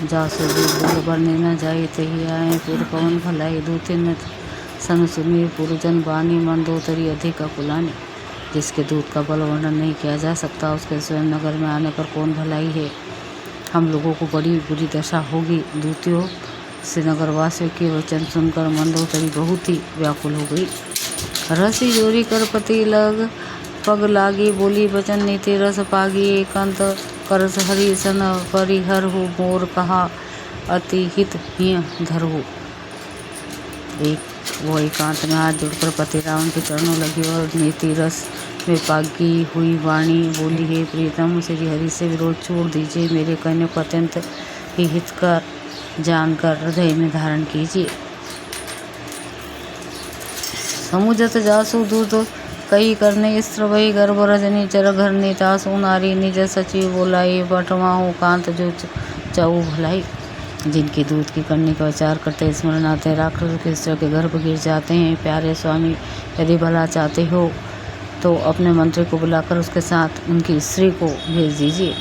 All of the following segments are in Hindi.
जासु दूध बरने न जाई तही आए पुर पवन भलाई दूते न सन सुनी पुरजन बानी मंदोदरी अधिक अकुलानी। जिसके दूध का बल वर्णन नहीं किया जा सकता, उसके स्वयं नगर में आने पर कौन भलाई है। हम लोगों को बड़ी बुरी दशा होगी। दूतियों से नगरवासियों के वचन सुनकर मंदोदरी बहुत ही व्याकुल हो गई। रसी जोरी कर पति लग पग लागी, बोली वचन नीति रस पागी। एकांत करस हरि सन परिहर हो, मोर कहा अति हित हिय धरहु। वो एकांत में हाथ जोड़कर पति रावण के चरणों लगी और नीति रस में पागी हुई वाणी बोली, हे प्रियतम, श्री हरि से विरोध छोड़ दीजिए, मेरे कहने को अत्यंत ही हितकर जानकर हृदय में धारण कीजिए। समुझत जासु दूत कई करने स्त्र वही गर्भ रजनी चर घर नीतासु नारी निज सचिव बोलाई, बटवाहु कांत जो चाऊ भलाई। जिनके दूध की करने का विचार करते स्मरण आते राक्षस के स्त्र के गर्भ गिर जाते हैं। प्यारे स्वामी, यदि भला चाहते हो तो अपने मंत्री को बुलाकर उसके साथ उनकी स्त्री को भेज दीजिए।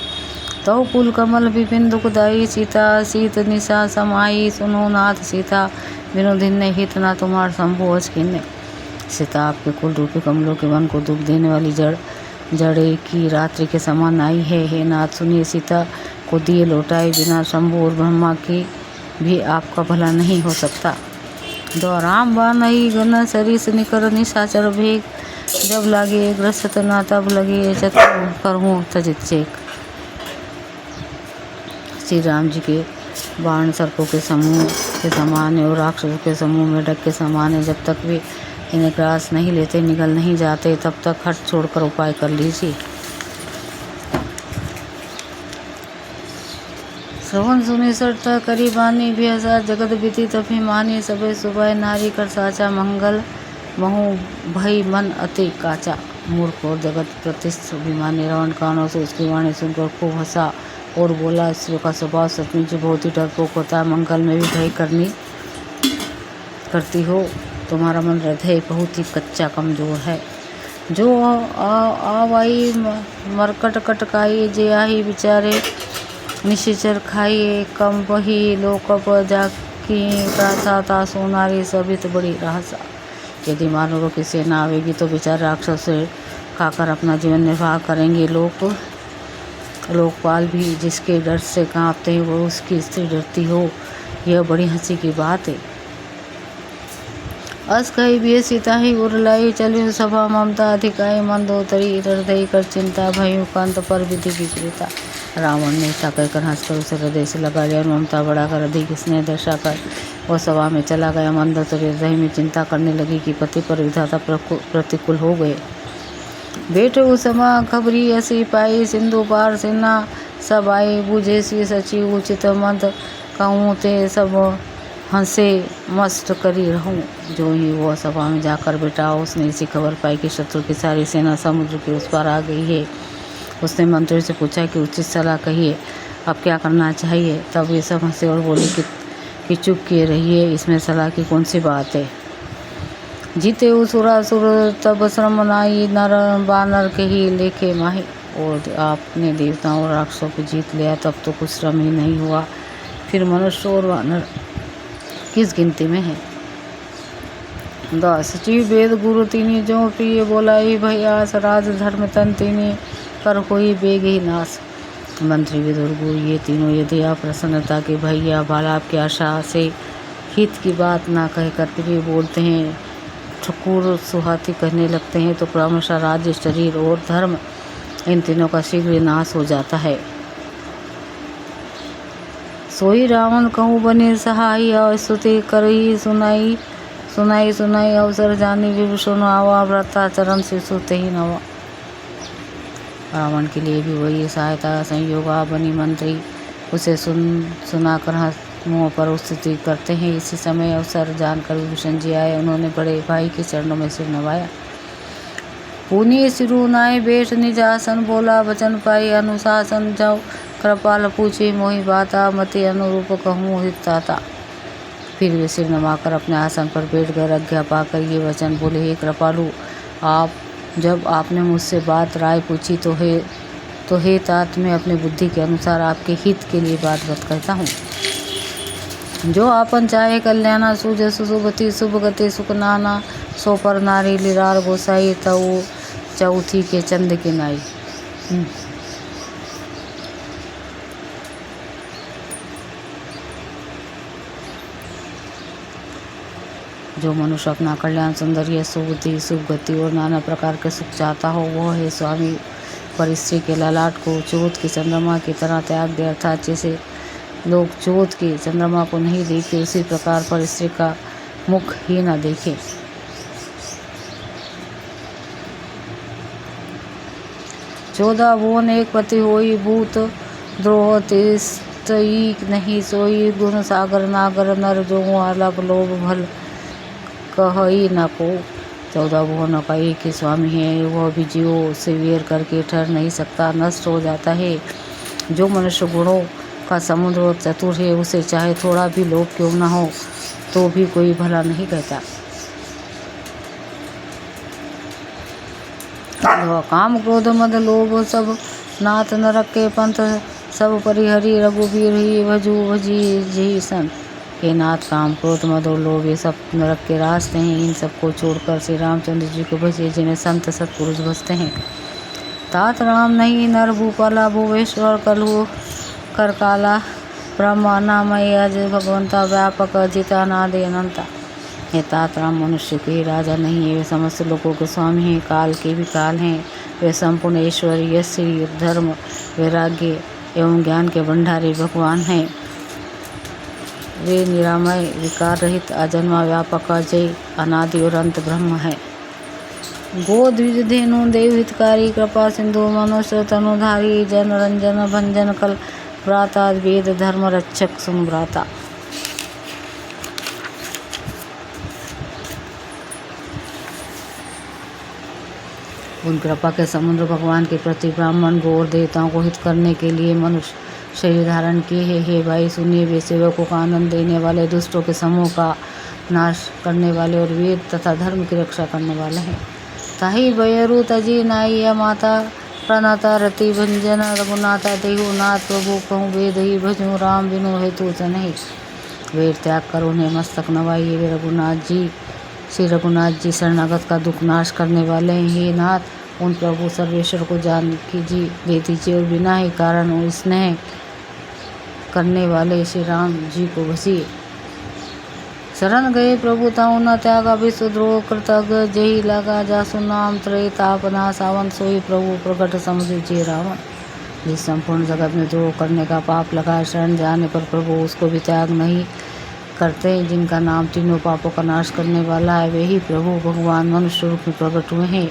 तो कुल कमल विपिन दुखदाई, सीता सीत निशा समाई, सुनो नाथ सीता विनोदिन हित ना तुम्हार शंभु अचकिन्ने। सीता आपके कुल रूपी कमलों के वन को दुख देने वाली जड़े की रात्रि के समान आई है। हे नाथ सुनिए, सीता को दिए लौटाए बिना शंभु और ब्रह्मा की भी आपका भला नहीं हो सकता। दौराम बानही गन सरिस निकर निशाचर भेग, जब लागे ग्रस्त ना तब लगे चतुर करहूँ तजित चेक। श्री राम जी के बाण सर्पों के समूह के समान है और राक्षसों के समूह में डग के समान है। जब तक वे इन्हें ग्रास नहीं लेते, निगल नहीं जाते, तब तक हट छोड़कर उपाय कर लीजिए। श्रवण सुनि सरता करी बानी, बेहसा जगत बीती तभी मानी। सबे सुबह नारी कर साचा, मंगल महु भई मन अति काचा। मूर्ख और जगत प्रतिष्ठ अभिमानी रावण कानों से उसकी वाणी सुनकर खूब हंसा और बोला, स्त्रियों का स्वभाव सचमुच बहुत ही डरपोक होता है। मंगल में भी भय करती हो। तुम्हारा मन हृदय बहुत ही कच्चा कमजोर है। जो आवाई मरकट कटकाई, जे आही बिचारे निशिचर खाइए। कम बही लोकप जाकी प्राथा तासु नारी सबित बड़ी रहसा। यदि मानवों की सेना आवेगी तो बेचारे राक्षस से खाकर अपना जीवन निर्वाह करेंगे। लोकपाल भी जिसके डर से कांपते हैं वो उसकी स्त्री डरती हो, यह बड़ी हंसी की बात है। अस कही भी सीता ही उरलाई, चलियो सभा ममता अधिकाई। मंदोदरी हृदय कर चिंता, भयु कांत पर विधि विपरीता। रावण ने ऐसा कहकर हंसकर उसे हृदय से लगा लिया और ममता बढ़ाकर अधिक स्नेह दर्शाकर वह सभा में चला गया। मंदोदरी हृदय में चिंता करने लगी कि पति पर विधाता प्रतिकूल हो गए। बेटे उसमा खबरी असी पाई, सिंधु पार सेना सब आए। बूझे सी सचिव उचित मत कहूँ, ते सब हंसे मस्त करी रहूं। जो ही वह सभा में जाकर बैठा, उसने इसी खबर पाई कि शत्रु की सारी सेना समुद्र के उस पार आ गई है। उसने मंत्री से पूछा कि उचित सलाह कहिए, अब क्या करना चाहिए। तब ये सब हंसे और बोले कि चुप किए रहिए, इसमें सलाह की कौन सी बात है। जीते उसुरासुर तब श्रम नाई, नर बानर के ही लेखे माही। और आपने देवताओं और राक्षसों को जीत लिया तब तो कुछ श्रम ही नहीं हुआ, फिर मनुष्य और वानर किस गिनती में है। दास सचिव वेद गुरु तीनी, जो प्रिय बोलाई भयास। राज धर्म तन तीनी, कर होई बेग ही नाश। मंत्री विदुर गुरु ये तीनों यदि आप प्रसन्नता के भैया बालाप की आशा से हित की बात ना कहकर प्रिय बोलते हैं, ठकुर सुहाती कहने लगते हैं, तो क्रमशः राज्य, शरीर और धर्म इन तीनों का शीघ्र नाश हो जाता है। सोई रावण कहूँ बने सहाय, स्तुति करही सुनाई अवसर जानी। विभीषण आवा व्रता, चरण से सुते ही नवा। रावण के लिए भी वही सहायता संयोग बनी। मंत्री उसे सुनाकर मुँह पर स्तुति करते हैं। इसी समय अवसर जानकर विभीषण जी आए। उन्होंने बड़े भाई के चरणों में सिर नवाया। पुनि सिरु नाय बैठ निज आसन, बोला वचन पाई अनुशासन। जाओ कृपाल पूछे मोहि बाता, मति अनुरूप कहूँ हिताता। फिर वे सिर नवाकर अपने आसन पर बैठ गए। आज्ञा पाकर ये वचन बोले, हे कृपालु, जब आपने मुझसे बात राय पूछी तो तो हे तात मैं अपनी बुद्धि के अनुसार आपके हित के लिए बात कहता हूँ। जो आपन चाहे कल्याणा सूझ सुबति शुभ गति सुख नाना, सो पर नारी लिरार गोसाई तऊ चौथी के चंद के नाई। जो मनुष्य अपना कल्याण सौंदर्य सुबुद्धि शुभ गति और नाना प्रकार के सुख चाहता हो, वह है स्वामी पर स्त्री के ललाट को चौथ के चंद्रमा की तरह त्याग दे। अर्थात जैसे लोग चौथ के चंद्रमा को नहीं देखे, उसी प्रकार पर स्त्री का मुख ही न देखे। चौदह भुवन एक पति होई, भूत द्रोह तिस्तई नहीं सोई। गुण सागर नागर नर, जो आलप लोभ भल कहई न को। 14 भुवनों का एक ही स्वामी है, वह भी जीवों से वेर करके ठहर नहीं सकता, नष्ट हो जाता है। जो मनुष्य गुणों का समुद्र और चतुर है, उसे चाहे थोड़ा भी लोभ क्यों न हो तो भी कोई भला नहीं कहता। काम क्रोध मद लोभ सब नाथ नरक के पंथ, सब परिहरी रघुबीर ही भजू भजी जही सन। हे नाथ, काम क्रोध मद और लोभ ये सब नरक के रास्ते हैं, इन सबको छोड़कर श्री रामचंद्र जी को भजिए, जिन्हें संत सत्पुरुष भजते हैं। तात राम नहीं नर भूपाला, भुवेश्वर कलहु कर काला, ब्रह्मानामय अज भगवंता, व्यापक अजितानादि अनंता। हे तात राम मनुष्य के राजा नहीं है, वे समस्त लोगों के स्वामी हैं, काल के भी काल हैं। वे संपूर्ण ऐश्वर्य श्री धर्म वैराग्य एवं ज्ञान के भंडारी भगवान हैं। वे निरामय विकार रहित अजन्मा व्यापक अजय अनादि और अंत ब्रह्म है। गो द्विज धेनु देव हितकारी, कृपा सिंधु मनुष्य तनुधारी, जन रंजन भंजन कल व्राता, वेद धर्म रक्षक सुन व्राता। उन कृपा के समुद्र भगवान के प्रति ब्राह्मण गो और देवताओं को हित करने के लिए मनुष्य शरीर धारण किए है। हे भाई सुनिए, वे सेवकों को आनंद देने वाले, दुष्टों के समूह का नाश करने वाले और वेद तथा धर्म की रक्षा करने वाले हैं। ताहि बयरु तजी नाई माता, प्रणता रति भंजन रघुनाथा, देहु नाथ प्रभु कहूँ वेद ही भजूँ, राम बिनु हेतु नहीं। वेद त्याग कर उन्हें मस्तक नवाइए, वे रघुनाथ जी श्री रघुनाथ जी शरणागत का दुख नाश करने वाले हैं। हे नाथ, उन प्रभु सर्वेश्वर को जान कीजिए दे दीजिए और बिना ही कारण और स्नेह करने वाले श्री राम जी को भजिए। शरण गए प्रभु ताऊ न त्यागा, विश्वद्रोह कृतज्ञ जही लगा, जासु नाम त्रय तापना सावन, सोई प्रभु प्रकट समझिए रावण। जिस संपूर्ण जगत में द्रोह करने का पाप लगा, शरण जाने पर प्रभु उसको भी त्याग नहीं करते। जिनका नाम तीनों पापों का नाश करने वाला है, वे ही प्रभु भगवान मनुष्य रूप में प्रकट हुए हैं।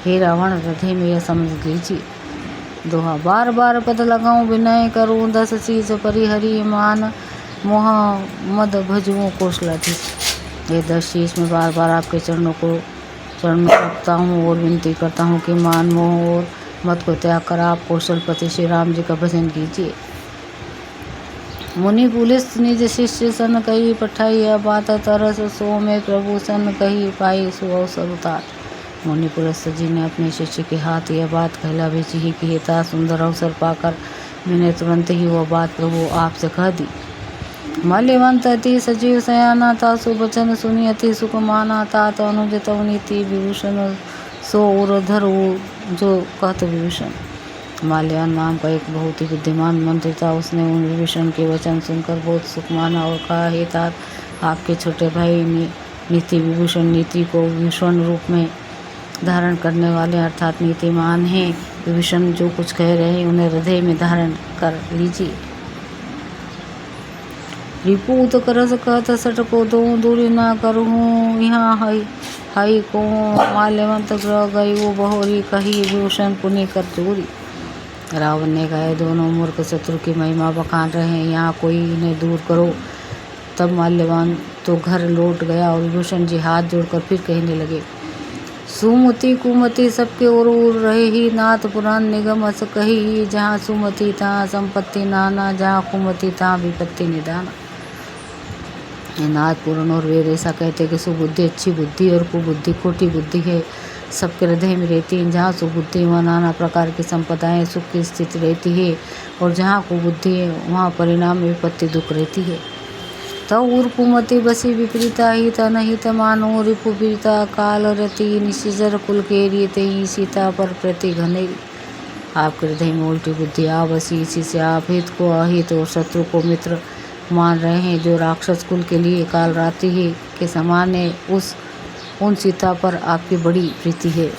हे रावण, हृदय में यह समझ लीजिए। दोहा बार बार पद लगाऊं, विनय करूं, 10 चीज परिहरी, मान मोह मद भजुओं कौशलाधीश। ये 10 चीज में बार बार आपके चरण में रखता हूँ और विनती करता हूँ कि मान मोह और मत को त्याग कर आप कौशलपति श्री राम जी का भजन कीजिए। मुनि पुलिस निज शिष्य सन कही, पठाई बात तरस, सो में प्रभु सन कही, पाई सो अवसर उतार। मुनि पुलिस जी ने अपने शिष्य के हाथ यह बात कहला भेजी ही कि हेता सुंदर अवसर पाकर मैंने तुरंत ही वह बात प्रभु आपसे कह दी। मल्यवंत अति सजीव सयाना था, सुबचन सुनी अति सुख माना, तात अनुज तव नीति विभूषण, सो उर्धर जो कहत विभूषण। माल्यान नाम का एक बहुत ही बुद्धिमान मंत्री था, उसने उन विभीषण के वचन सुनकर बहुत सुख माना और कहा, हे तात, आपके छोटे भाई नीति विभूषण नीति को विभूषण रूप में धारण करने वाले अर्थात नीतिमान हैं। विभीषण जो कुछ कह रहे हैं उन्हें हृदय में धारण कर लीजिए। रिपूत करस कहत सट को दो, दूरी ना करूँ यहाँ हाई को, माल्यवंत ग्रह गई वो बहोरी, कही विभूषण पुण्य कर चोरी। रावण ने कहा, दोनों मूर्ख शत्रु की महिमा बखान रहे हैं, यहाँ कोई इन्हें दूर करो। तब माल्यवान तो घर लौट गया और विभूषण जी हाथ जोड़कर फिर कहने लगे, सुमति कुमति सबके ओर उड़ रहे ही, नाथ पुराण निगम अस कही, जहाँ सुमति तहाँ संपत्ति नाना, जहाँ कुमति तहाँ विपत्ति निदाना। नाथ पुराण और वेद ऐसा कहते हैं कि सुबुद्धि अच्छी बुद्धि और कुबुद्धि खोटी बुद्धि है सबके हृदय में रहती है। जहाँ सुबुद्धि वहाँ नाना प्रकार की संपदाएं सुख की स्थिति रहती है, और जहाँ कुबुद्धि है वहाँ परिणाम में विपत्ति दुख रहती है। तव ऊर्पुमति बसी विपरीता हित अनहित मानो रिपुपीता काल रति निशिजर कुल के रियते ही सीता पर प्रति घनेरी। आपके हृदय में उल्टी बुद्धि आ बसी, इसी से आप हित को अहित और शत्रु को मित्र मान रहे हैं। जो राक्षस कुल के लिए काल रात्रि के समान है उन सीता पर आपकी बड़ी प्रीति है।